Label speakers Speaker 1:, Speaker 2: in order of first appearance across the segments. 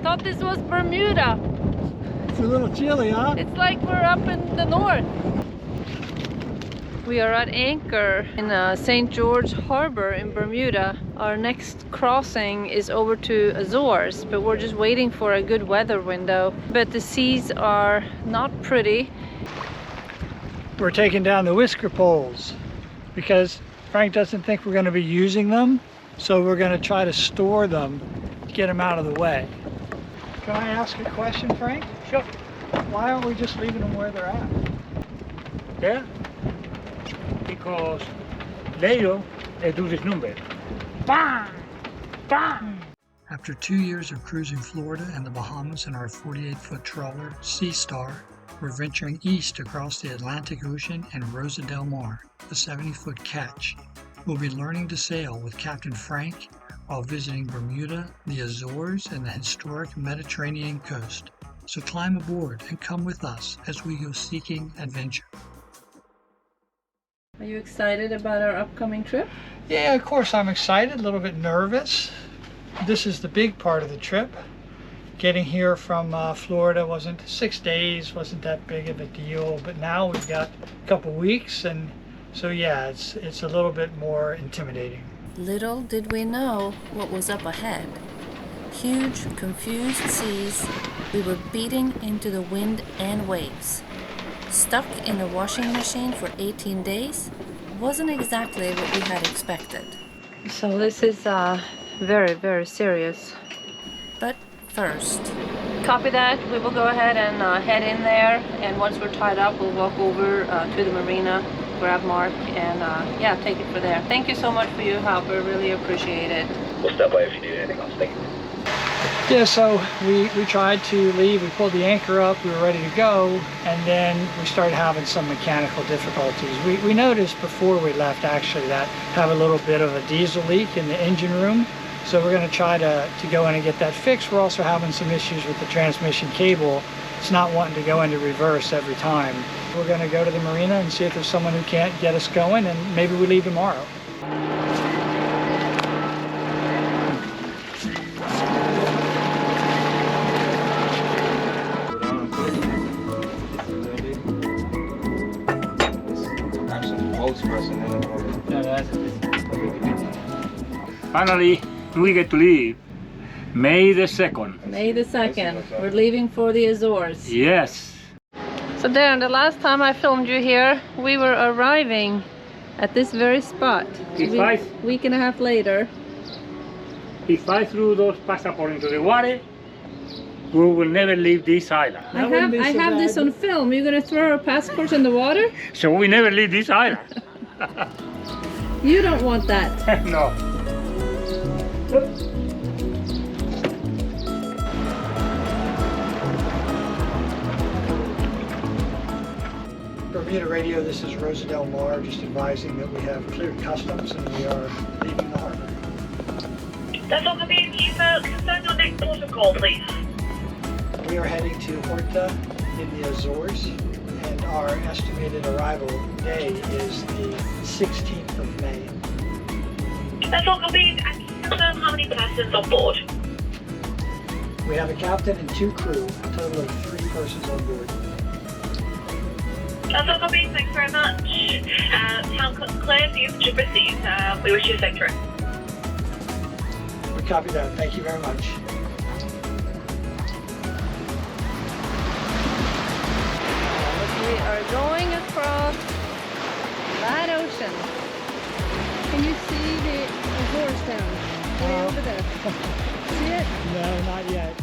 Speaker 1: Thought this was Bermuda.
Speaker 2: It's a little chilly, huh?
Speaker 1: It's like we're up in the north. We are at anchor in St. George Harbor in Bermuda. Our next crossing is over to Azores, but we're just waiting for a good weather window. But the seas are not pretty.
Speaker 2: We're taking down the whisker poles because Frank doesn't think we're going to be using them, so we're going to try to store them to get them out of the way. Can I ask a question, Frank?
Speaker 3: Sure.
Speaker 2: Why aren't we just leaving them where they're at?
Speaker 3: Yeah? Because later they do this number. Bang! Bang!
Speaker 2: After 2 years of cruising Florida and the Bahamas in our 48-foot trawler, Sea Star, we're venturing east across the Atlantic Ocean and Rosa del Mar, a 70-foot catch. We'll be learning to sail with Captain Frank while visiting Bermuda, the Azores, and the historic Mediterranean coast. So climb aboard and come with us as we go seeking adventure.
Speaker 1: Are you excited about our upcoming trip?
Speaker 2: Yeah, of course I'm excited, a little bit nervous. This is the big part of the trip. Getting here from Florida wasn't 6 days, wasn't that big of a deal, but now we've got a couple weeks, and so yeah, it's a little bit more intimidating.
Speaker 1: Little did we know what was up ahead. Huge, confused seas. We were beating into the wind and waves. Stuck in a washing machine for 18 days wasn't exactly what we had expected. So this is very, very serious. But first, copy that. We will go ahead and head in there, and once we're tied up, we'll walk over to the marina, grab Mark, and yeah, take it from there. Thank you so much for your help. I really appreciate it.
Speaker 4: We'll step by if you need anything else. Thank you.
Speaker 2: Yeah, so we tried to leave, we pulled the anchor up, we were ready to go, and then we started having some mechanical difficulties. We noticed before we left actually that have a little bit of a diesel leak in the engine room, so we're going to try to go in and get that fixed. We're also having some issues with the transmission cable. It's not wanting to go into reverse every time. We're going to go to the marina and see if there's someone who can't get us going, and maybe we leave tomorrow.
Speaker 3: Finally, we get to leave. May the 2nd.
Speaker 1: May the 2nd. We're leaving for the Azores.
Speaker 3: Yes.
Speaker 1: So Darren, the last time I filmed you here, we were arriving at this very spot. Week and a half later.
Speaker 3: If I threw those passports into the water, we will never leave this island.
Speaker 1: I have this on film. You're gonna throw our passports in the water?
Speaker 3: So we never leave this island.
Speaker 1: You don't want that.
Speaker 3: No.
Speaker 2: Bermuda Radio, this is Rosa del Mar, just advising that we have cleared customs and we are leaving the harbor.
Speaker 5: That's all the you confirm your next port of call, please.
Speaker 2: We are heading to Horta in the Azores, and our estimated arrival day is the 16th of May.
Speaker 5: That's all copied, and confirm how many persons on board.
Speaker 2: We have a captain and 2 crew, a total of 3 persons on board.
Speaker 5: That's all copied, thanks very much. Town clear, you should proceed. We wish you a safe trip.
Speaker 2: We copy that, thank you very much.
Speaker 1: We are going across that ocean. Can you see the Azores town? Way over there. See it?
Speaker 2: No, not yet.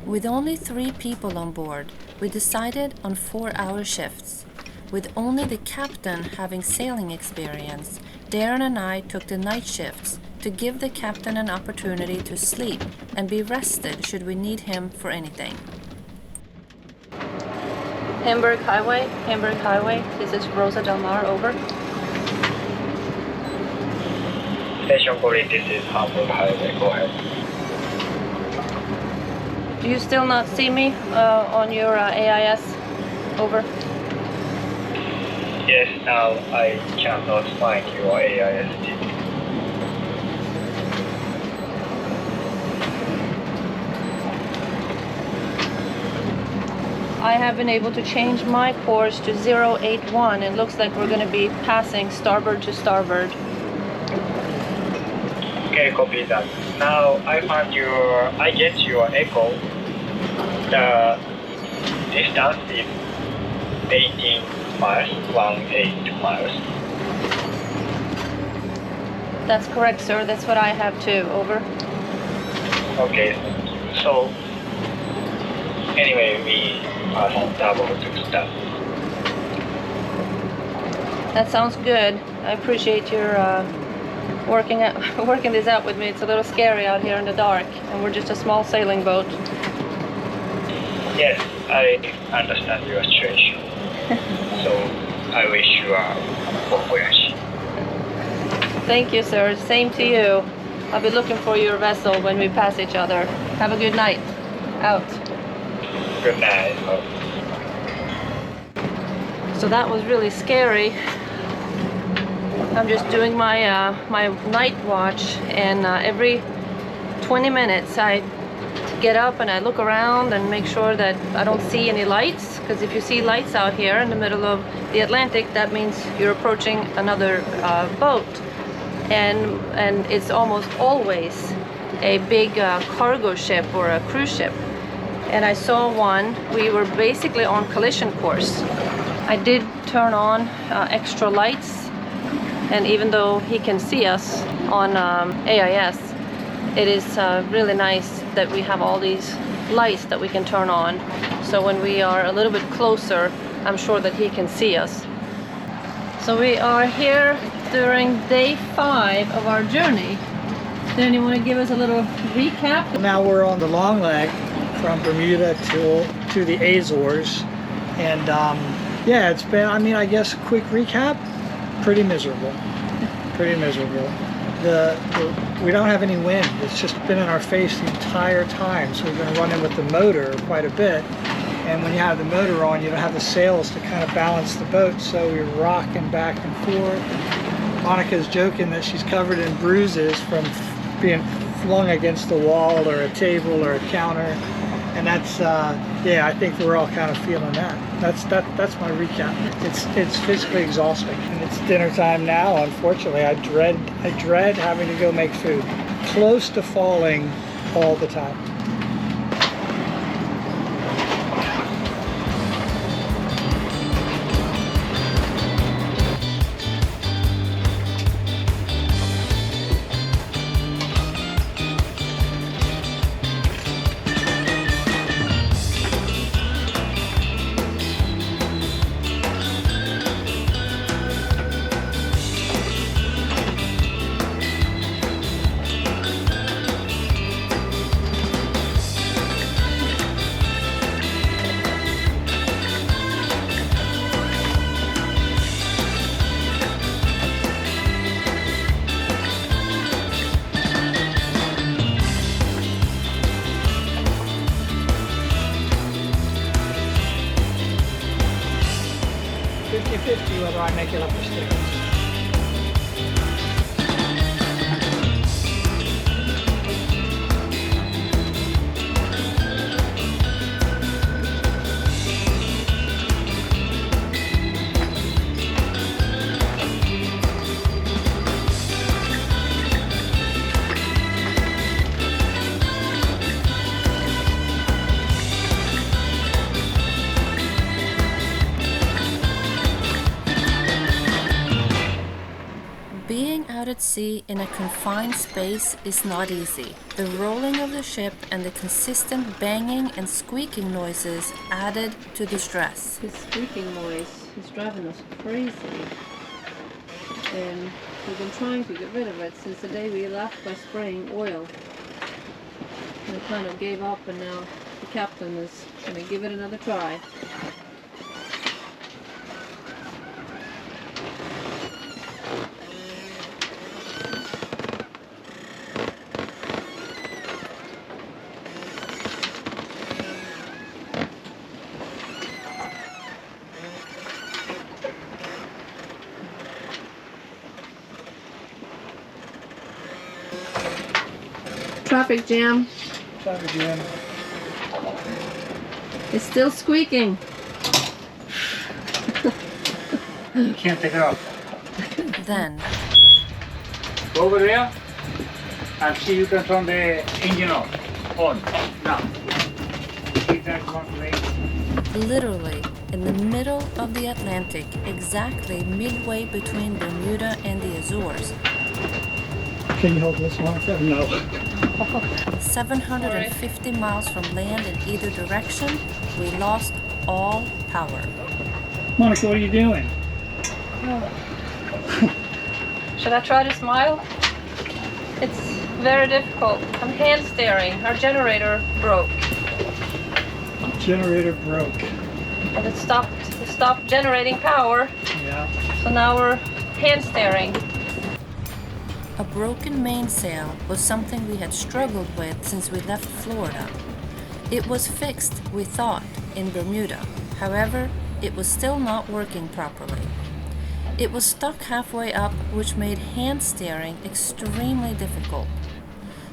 Speaker 1: With only 3 people on board, we decided on 4-hour shifts. With only the captain having sailing experience, Darren and I took the night shifts to give the captain an opportunity to sleep and be rested should we need him for anything. Hamburg Highway, this is Rosa del Mar, over.
Speaker 4: Station calling, this is Hamburg Highway, go ahead.
Speaker 1: Do you still not see me on your AIS? Over.
Speaker 4: Yes, now I cannot find your AIST.
Speaker 1: I have been able to change my course to 081. It looks like we're going to be passing starboard to starboard.
Speaker 4: Okay, copy that. Now I get your echo. The distance is 18 miles, 18 miles.
Speaker 1: That's correct, sir. That's what I have too. Over.
Speaker 4: Okay, thank you. So, anyway, we pass double to start.
Speaker 1: That sounds good. I appreciate your working this out with me. It's a little scary out here in the dark, and we're just a small sailing boat.
Speaker 4: Yes, I understand your situation. So, I wish you a bon voyage.
Speaker 1: Thank you, sir. Same to you. I'll be looking for your vessel when we pass each other. Have a good night. Out.
Speaker 4: Good night.
Speaker 1: So that was really scary. I'm just doing my my night watch, and every 20 minutes I get up and I look around and make sure that I don't see any lights, because if you see lights out here in the middle of the Atlantic, that means you're approaching another boat, and it's almost always a big cargo ship or a cruise ship. And I saw one. We were basically on collision course. I did turn on extra lights, and even though he can see us on AIS, it is really nice that we have all these lights that we can turn on. So when we are a little bit closer, I'm sure that he can see us. So we are here during day 5 of our journey. Then you want to give us a little recap?
Speaker 2: Now we're on the long leg from Bermuda to the Azores, and yeah, it's been, I mean, I guess a quick recap, pretty miserable. Pretty miserable. We don't have any wind. It's just been in our face the entire time, so we've been running with the motor quite a bit. And when you have the motor on, you don't have the sails to kind of balance the boat, so we're rocking back and forth. Monica's joking that she's covered in bruises from being flung against the wall or a table or a counter, and that's yeah, I think we're all kind of feeling that. That's my recap. It's physically exhausting, and it's dinner time now. Unfortunately, I dread having to go make food. Close to falling all the time. Whether I make it up or stick.
Speaker 1: Being out at sea in a confined space is not easy. The rolling of the ship and the consistent banging and squeaking noises added to the stress. This squeaking noise is driving us crazy. And we've been trying to get rid of it since the day we left by spraying oil. We kind of gave up, and now the captain is going to give it another try.
Speaker 6: traffic jam.
Speaker 2: Traffic jam.
Speaker 6: It's still squeaking.
Speaker 3: You can't take it off.
Speaker 1: Then,
Speaker 3: Go over there and see you can turn the engine on. Now. Keep that one place.
Speaker 1: literally in the middle of the Atlantic, exactly midway between Bermuda and the Azores,
Speaker 2: Can you hold this one? No.
Speaker 1: 750 miles from land in either direction, we lost all power.
Speaker 2: Monica, what are you doing?
Speaker 6: Should I try to smile? It's very difficult. I'm hand steering. Our generator broke.
Speaker 2: Generator broke.
Speaker 6: And it stopped generating power.
Speaker 2: Yeah.
Speaker 6: So now we're hand steering.
Speaker 1: A broken mainsail was something we had struggled with since we left Florida. It was fixed, we thought, in Bermuda. However, it was still not working properly. It was stuck halfway up, which made hand steering extremely difficult.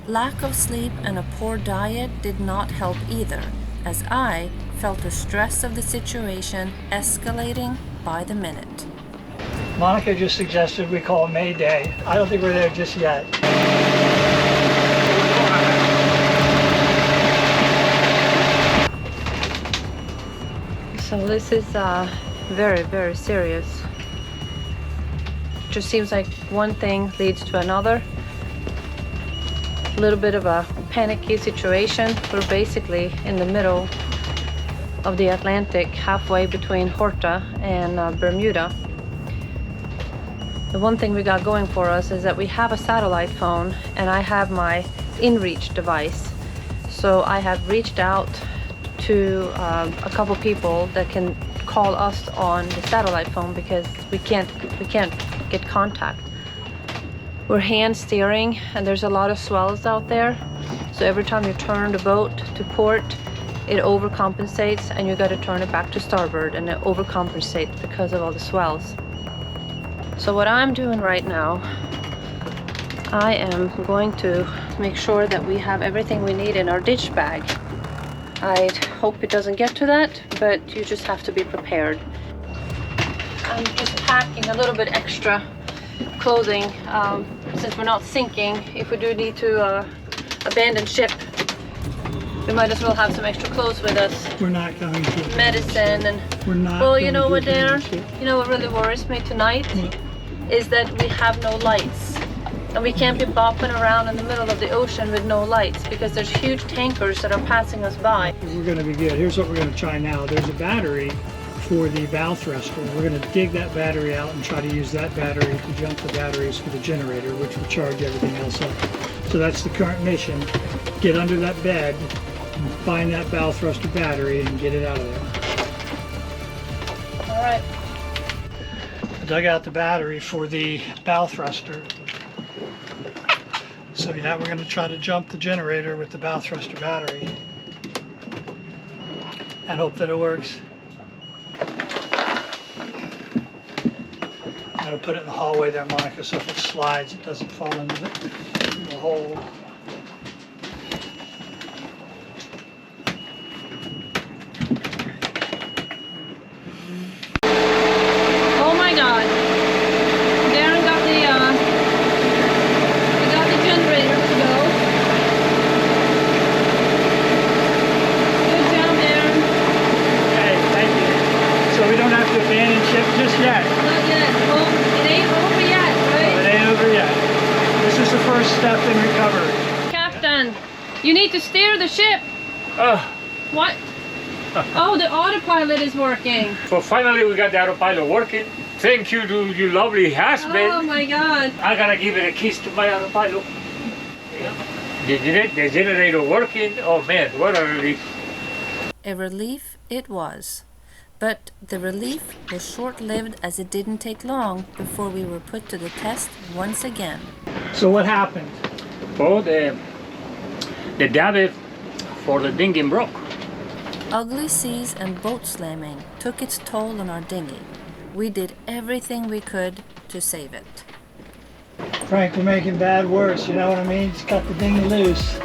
Speaker 1: Lack of sleep and a poor diet did not help either, as I felt the stress of the situation escalating by the minute.
Speaker 2: Monica just suggested we call Mayday. I don't think we're there just yet.
Speaker 6: So this is very, very serious. Just seems like one thing leads to another. A little bit of a panicky situation. We're basically in the middle of the Atlantic, halfway between Horta and Bermuda. The one thing we got going for us is that we have a satellite phone and I have my inReach device. So I have reached out to a couple people that can call us on the satellite phone because we can't get contact. We're hand steering and there's a lot of swells out there. So every time you turn the boat to port, it overcompensates and you got to turn it back to starboard and it overcompensates because of all the swells. So what I'm doing right now, I am going to make sure that we have everything we need in our ditch bag. I hope it doesn't get to that, but you just have to be prepared. I'm just packing a little bit extra clothing since we're not sinking. If we do need to abandon ship, we might as well have some extra clothes with us.
Speaker 2: We're not going to.
Speaker 6: Medicine and
Speaker 2: We're not.
Speaker 6: well, you know what,
Speaker 2: there?
Speaker 6: Darren? You know what really worries me tonight is that we have no lights. And we can't be bopping around in the middle of the ocean with no lights because there's huge tankers that are passing us by.
Speaker 2: We're going to be good. Here's what we're going to try now. There's a battery for the bow thruster. We're going to dig that battery out and try to use that battery to jump the batteries for the generator, which will charge everything else up. So that's the current mission. Get under that bed, and find that bow thruster battery, and get it out of there.
Speaker 6: All right.
Speaker 2: I dug out the battery for the bow thruster. So now we're going to try to jump the generator with the bow thruster battery and hope that it works. I'm going to put it in the hallway there, Monica, so if it slides it doesn't fall into the hole.
Speaker 6: Oh my God. Darren got the generator to go. Good job, Darren.
Speaker 2: Okay, thank you. So we don't have to abandon ship just yet.
Speaker 6: Not yet. Oh, it ain't over yet, right?
Speaker 2: It ain't over yet. This is the first step in recovery.
Speaker 6: Captain, you need to steer the ship. What? Oh, the autopilot is working.
Speaker 3: So finally we got the autopilot working. Thank you to your lovely husband.
Speaker 6: Oh my God.
Speaker 3: I gotta give it a kiss to my autopilot. The generator working. Oh man, what a relief.
Speaker 1: A relief it was. But the relief was short-lived as it didn't take long before we were put to the test once again.
Speaker 2: So what happened?
Speaker 3: Oh, the davit for the dinghy broke.
Speaker 1: Ugly seas and boat slamming took its toll on our dinghy. We did everything we could to save it.
Speaker 2: Frank, we're making bad worse, you know what I mean? Just cut the dinghy loose.